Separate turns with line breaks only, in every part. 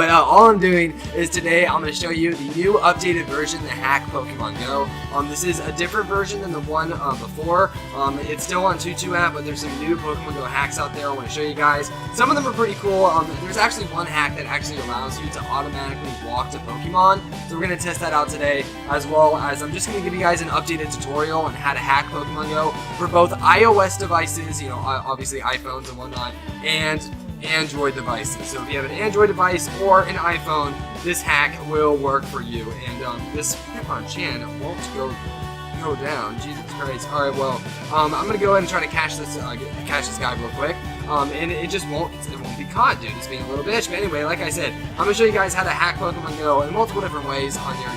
But all I'm doing is today I'm going to show you the new updated version to hack Pokemon Go. This is a different version than the one before. It's still on Tutu app, but there's some new Pokemon Go hacks out there I want to show you guys. Some of them are pretty cool. There's actually one hack that actually allows you to automatically walk to Pokemon. So we're going to test that out today, as well as I'm just going to give you guys an updated tutorial on how to hack Pokemon Go for both iOS devices, obviously iPhones and whatnot, and Android devices. So if you have an Android device or an iPhone, this hack will work for you. And this Hitmonchan won't go down. Jesus Christ. All right, well, I'm gonna go ahead and try to catch this guy real quick. And it just won't be caught, dude. It's being a little bitch. But anyway, like I said, I'm gonna show you guys how to hack Pokemon Go in multiple different ways on your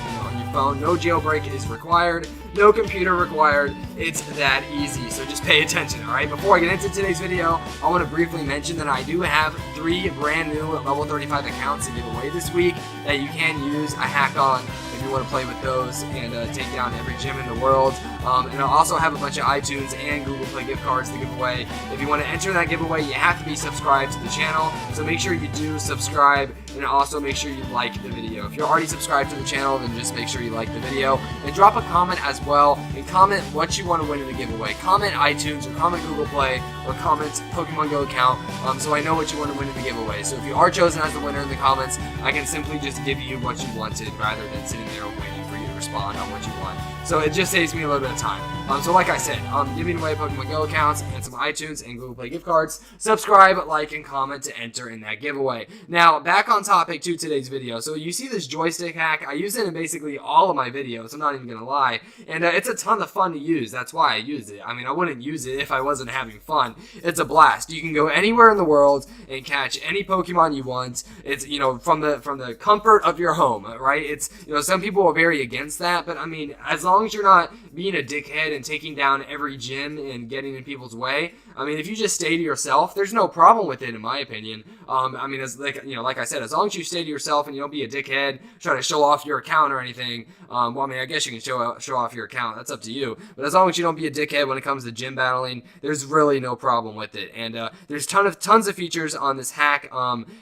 phone. No jailbreak is required. No computer required. It's that easy, so just pay attention, alright? Before I get into today's video, I want to briefly mention that I do have 3 brand new level 35 accounts to give away this week that you can use a hack on if you want to play with those and take down every gym in the world. And I also have a bunch of iTunes and Google Play gift cards to give away. If you want to enter that giveaway, you have to be subscribed to the channel, so make sure you do subscribe, and also make sure you like the video. If you're already subscribed to the channel, then just make sure you like the video, and drop a comment as well, and comment what you want to win in the giveaway. Comment iTunes, or comment Google Play, or comment Pokemon Go account, so I know what you want to win in the giveaway. So if you are chosen as the winner in the comments, I can simply just give you what you wanted, rather than sitting there waiting for you to respond on what you want. So it just saves me a little bit of time. So like I said, I'm giving away Pokemon Go accounts and some iTunes and Google Play gift cards. Subscribe, like, and comment to enter in that giveaway. Now, back on topic to today's video. So you see this joystick hack? I use it in basically all of my videos. I'm not even going to lie. And it's a ton of fun to use. That's why I use it. I mean, I wouldn't use it if I wasn't having fun. It's a blast. You can go anywhere in the world and catch any Pokemon you want. It's, from the comfort of your home, right? It's, some people are very against that, but I mean, as long as you're not being a dickhead and taking down every gym and getting in people's way, I mean, if you just stay to yourself, there's no problem with it, in my opinion. I mean, like I said, as long as you stay to yourself and you don't be a dickhead, try to show off your account or anything. Well, I mean, I guess you can show off your account. That's up to you. But as long as you don't be a dickhead when it comes to gym battling, there's really no problem with it. And there's tons of features on this hack.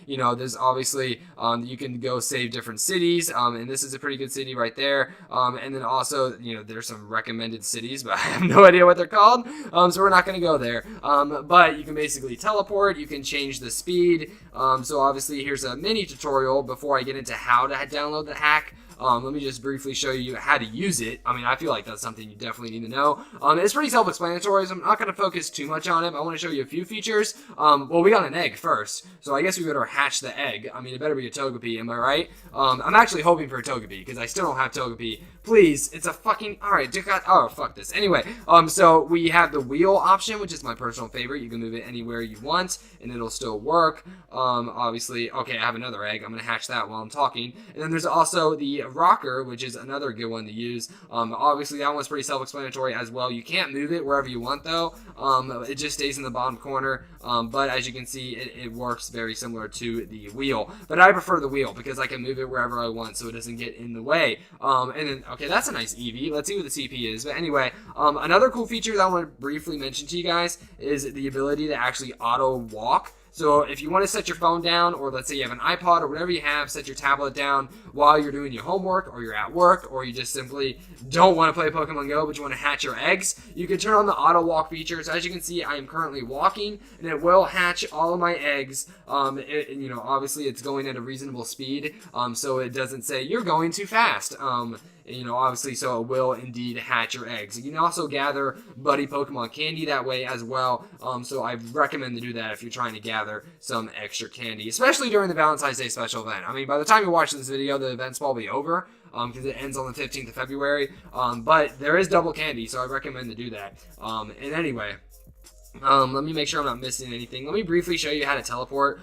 There's obviously you can go save different cities, and this is a pretty good city right there. And then also, there's some recommended cities, but I have no idea what they're called. So we're not going to go there. But you can basically teleport, you can change the speed. So obviously here's a mini tutorial before I get into how to download the hack. Let me just briefly show you how to use it. I mean, I feel like that's something you definitely need to know. It's pretty self-explanatory, so I'm not going to focus too much on it. I want to show you a few features. Well, we got an egg first, so I guess we better hatch the egg. I mean, it better be a Togepi, am I right? I'm actually hoping for a Togepi, because I still don't have Togepi. Please, it's a fucking... Alright, oh, fuck this. Anyway, so we have the wheel option, which is my personal favorite. You can move it anywhere you want, and it'll still work. Obviously, okay, I have another egg. I'm going to hatch that while I'm talking. And then there's also the rocker, which is another good one to use. Obviously, that one's pretty self-explanatory as well. You can't move it wherever you want, though. It just stays in the bottom corner. But as you can see, it works very similar to the wheel. But I prefer the wheel because I can move it wherever I want, so it doesn't get in the way. And then, okay, that's a nice Eevee. Let's see what the CP is. But anyway, another cool feature that I want to briefly mention to you guys is the ability to actually auto walk. So if you want to set your phone down, or let's say you have an iPod or whatever you have, set your tablet down while you're doing your homework, or you're at work, or you just simply don't want to play Pokemon Go, but you want to hatch your eggs, you can turn on the auto walk feature. So as you can see, I am currently walking, and it will hatch all of my eggs. Obviously it's going at a reasonable speed, so it doesn't say you're going too fast. Obviously, so it will indeed hatch your eggs. You can also gather buddy Pokemon candy that way as well. So I recommend to do that if you're trying to gather some extra candy, especially during the Valentine's Day special event. I mean, by the time you're watching this video, the event's probably over, because it ends on the 15th of February. But there is double candy, so I recommend to do that. And anyway, let me make sure I'm not missing anything. Let me briefly show you how to teleport,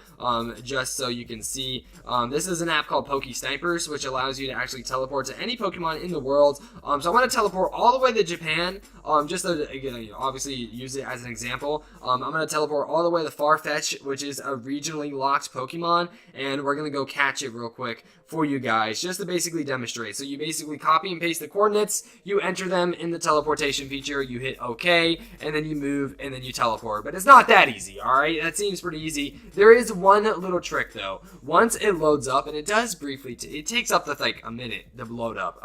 just so you can see. This is an app called Pokesnipers, which allows you to actually teleport to any Pokemon in the world. So I'm going to teleport all the way to Japan, just to, again, obviously use it as an example. I'm going to teleport all the way to Farfetch, which is a regionally locked Pokemon, and we're going to go catch it real quick for you guys, just to basically demonstrate. So you basically copy and paste the coordinates, you enter them in the teleportation feature, you hit OK, and then you move, and then you teleport, but it's not that easy, alright? That seems pretty easy. There is one little trick, though. Once it loads up, and it does briefly, it takes up to like a minute to load up.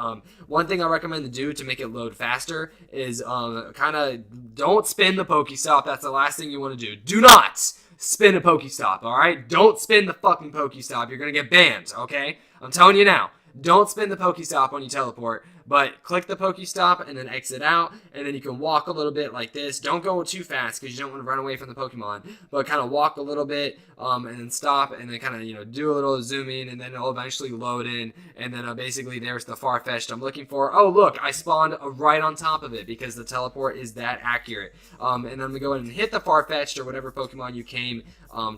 One thing I recommend to do to make it load faster is kind of don't spin the Pokestop. That's the last thing you want to do. Do not spin a Pokestop, alright? Don't spin the fucking Pokestop. You're gonna get banned, okay? I'm telling you now. Don't spin the Pokestop when you teleport, but click the Pokestop and then exit out, and then you can walk a little bit like this. Don't go too fast because you don't want to run away from the Pokemon, but kind of walk a little bit and then stop and then kind of, do a little zooming, and then it'll eventually load in, and then basically there's the Farfetch'd I'm looking for. Oh, look, I spawned right on top of it because the teleport is that accurate. And then I'm going to go ahead and hit the Farfetch'd or whatever Pokemon you came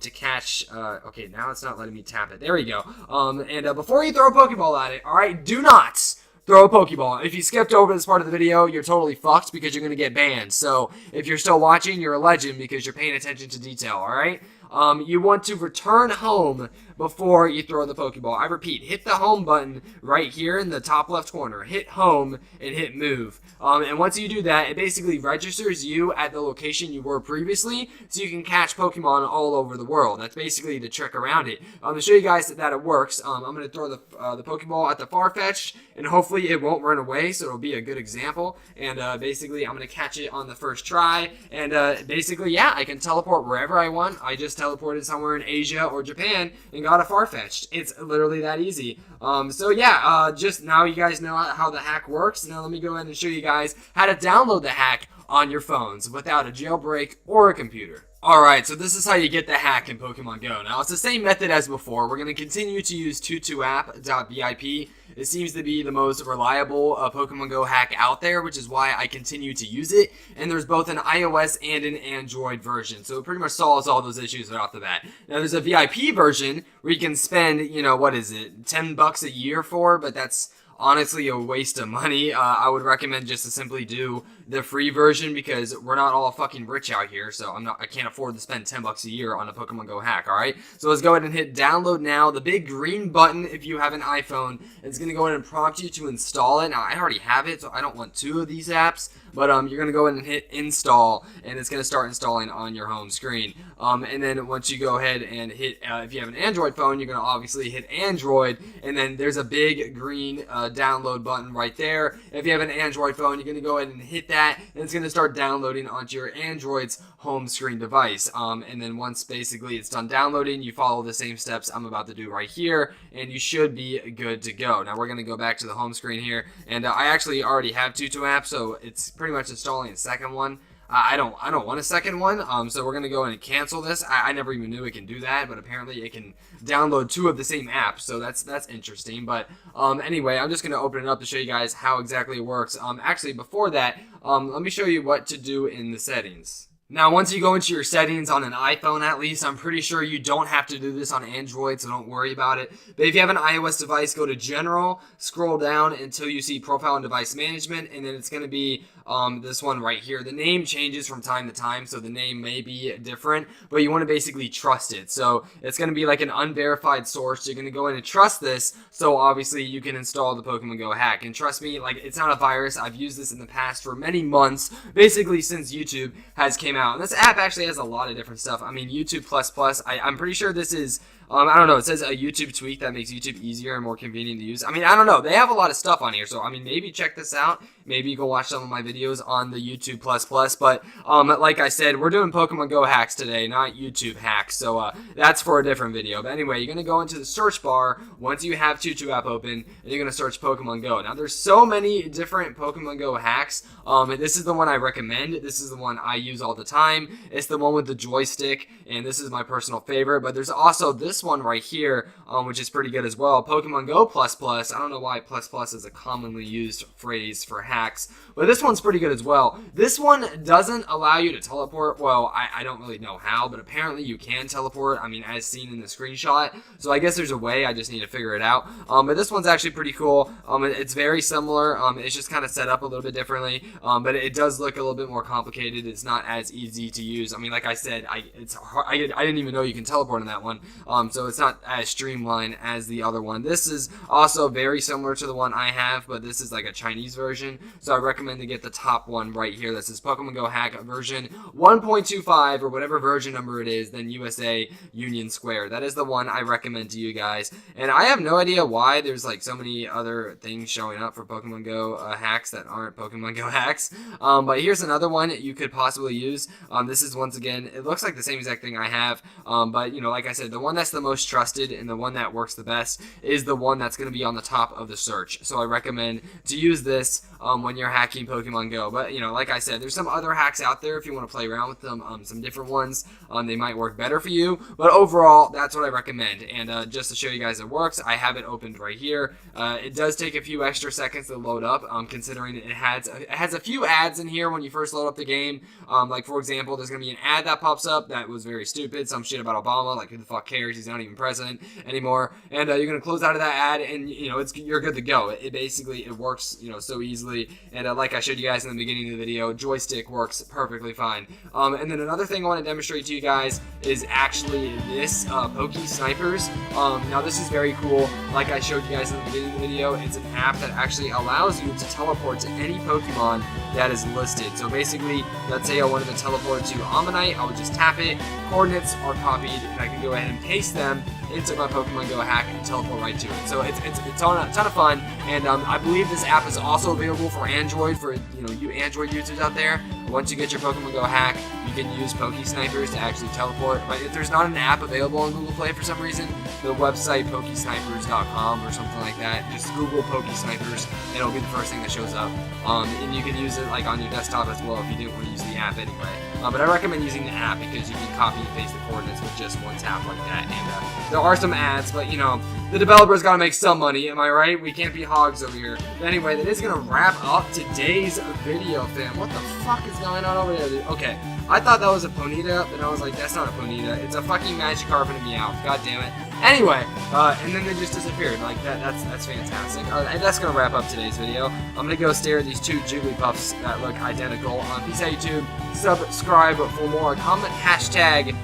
to catch. Okay, now it's not letting me tap it. There we go. And before you throw a Pokeball at it, alright, do not throw a Pokeball. If you skipped over this part of the video, you're totally fucked because you're going to get banned. So if you're still watching, you're a legend because you're paying attention to detail, alright? You want to return home before you throw the Pokeball. I repeat, hit the home button right here in the top left corner. Hit home and hit move. And once you do that, it basically registers you at the location you were previously, so you can catch Pokemon all over the world. That's basically the trick around it. To show you guys that it works, I'm going to throw the Pokeball at the Farfetch'd, and hopefully it won't run away, so it'll be a good example. And basically, I'm going to catch it on the first try, and basically, yeah, I can teleport wherever I want. I just teleported somewhere in Asia or Japan and got a Farfetch'd. It's literally that easy. So yeah, just now you guys know how the hack works. Now let me go ahead and show you guys how to download the hack on your phones without a jailbreak or a computer. Alright, so this is how you get the hack in Pokemon Go. Now, it's the same method as before. We're going to continue to use tutuapp.vip. It seems to be the most reliable Pokemon Go hack out there, which is why I continue to use it. And there's both an iOS and an Android version, so it pretty much solves all those issues right off the bat. Now, there's a VIP version where you can spend, what is it, $10 a year for, but that's honestly a waste of money. I would recommend just to simply do the free version because we're not all fucking rich out here, so I can't afford to spend $10 a year on a Pokemon Go hack, alright? So let's go ahead and hit download now. The big green button if you have an iPhone, it's going to go ahead and prompt you to install it. Now, I already have it, so I don't want two of these apps, but you're going to go ahead and hit install, and it's going to start installing on your home screen. And then once you go ahead and hit, if you have an Android phone, you're going to obviously hit Android, and then there's a big green download button right there. If you have an Android phone, you're going to go ahead and hit that, and it's going to start downloading onto your Android's home screen device. And then once basically it's done downloading, you follow the same steps I'm about to do right here, and you should be good to go. Now we're going to go back to the home screen here, and I actually already have TutuApp, so it's pretty much installing a second one. I don't want a second one, so we're going to go in and cancel this. I never even knew it can do that, but apparently it can download two of the same app, so that's interesting. But anyway, I'm just going to open it up to show you guys how exactly it works. Actually, before that, let me show you what to do in the settings. Now, once you go into your settings on an iPhone, at least, I'm pretty sure you don't have to do this on Android, so don't worry about it. But if you have an iOS device, go to General, scroll down until you see Profile and Device Management, and then it's going to be this one right here. The name changes from time to time, so the name may be different, but you want to basically trust it. So it's going to be like an unverified source. You're going to go in and trust this, so obviously you can install the Pokemon Go hack. And trust me, like, it's not a virus. I've used this in the past for many months, basically since YouTube has came out. And this app actually has a lot of different stuff. I mean, YouTube++, I'm pretty sure this is, I don't know, it says a YouTube tweak that makes YouTube easier and more convenient to use. I mean, I don't know. They have a lot of stuff on here, so, I mean, maybe check this out. Maybe you can watch some of my videos on the YouTube++, but, like I said, we're doing Pokemon Go hacks today, not YouTube hacks, so, that's for a different video. But anyway, you're going to go into the search bar once you have TutuApp open, and you're going to search Pokemon Go. Now, there's so many different Pokemon Go hacks. This is the one I recommend. This is the one I use all the time. It's the one with the joystick, and this is my personal favorite, but there's also this one right here, which is pretty good as well. Pokemon Go++. I don't know why ++ is a commonly used phrase for hacks, but this one's pretty good as well. This one doesn't allow you to teleport. Well, I don't really know how, but apparently you can teleport. I mean, as seen in the screenshot. So I guess there's a way. I just need to figure it out. But this one's actually pretty cool. It's very similar. It's just kind of set up a little bit differently. But it does look a little bit more complicated. It's not as easy to use. I mean, like I said, it's hard. I didn't even know you can teleport in that one. so it's not as streamlined as the other one. This is also very similar to the one I have, but this is like a Chinese version, so I recommend to get the top one right here. This is Pokemon Go Hack version 1.25 or whatever version number it is, then USA Union Square. That is the one I recommend to you guys, and I have no idea why there's like so many other things showing up for Pokemon Go hacks that aren't Pokemon Go hacks, but here's another one you could possibly use. This is, once again, it looks like the same exact thing I have, but you know, like I said, the one that's the most trusted and the one that works the best is the one that's going to be on the top of the search. So I recommend to use this when you're hacking Pokemon Go. But you know, like I said, there's some other hacks out there if you want to play around with them, some different ones. They might work better for you, but overall, that's what I recommend. And just to show you guys it works, I have it opened right here. It does take a few extra seconds to load up, considering it has a few ads in here when you first load up the game. Like for example, there's gonna be an ad that pops up that was very stupid, some shit about Obama, like who the fuck cares? He's not even president anymore. And you're gonna close out of that ad, and you know you're good to go. It basically works, you know, so easily. And like I showed you guys in the beginning of the video, joystick works perfectly fine. And then another thing I want to demonstrate to you guys is actually this Poke Snipers. Now this is very cool. Like I showed you guys in the beginning of the video, it's an app that actually allows you to teleport to any Pokemon that is listed. So basically, let's say I wanted to teleport to Ammonite, I would just tap it, coordinates are copied, and I can go ahead and paste them into my Pokemon Go hack and teleport right to it. So it's a ton of fun, and I believe this app is also available for Android, for you Android users out there. Once you get your Pokemon Go hack, you can use Poke Snipers to actually teleport. But if there's not an app available on Google Play for some reason, the website PokeSnipers.com or something like that, just Google Poke Snipers, and it'll be the first thing that shows up. And you can use it like on your desktop as well if you didn't want to use the app anyway. But I recommend using the app because you can copy and paste the coordinates with just one tap like that. And there are some ads, but you know, the developer's got to make some money, am I right? We can't be hogs over here. But anyway, that is going to wrap up today's video, fam. What the fuck is going on over there, dude? Okay, I thought that was a Ponyta, and I was like, that's not a Ponyta. It's a fucking Magikarp and a Meowth. God damn it. Anyway, and then they just disappeared. Like, that's fantastic. Alright, that's going to wrap up today's video. I'm going to go stare at these two Jigglypuffs that look identical. Peace out, YouTube. Subscribe for more. Comment hashtag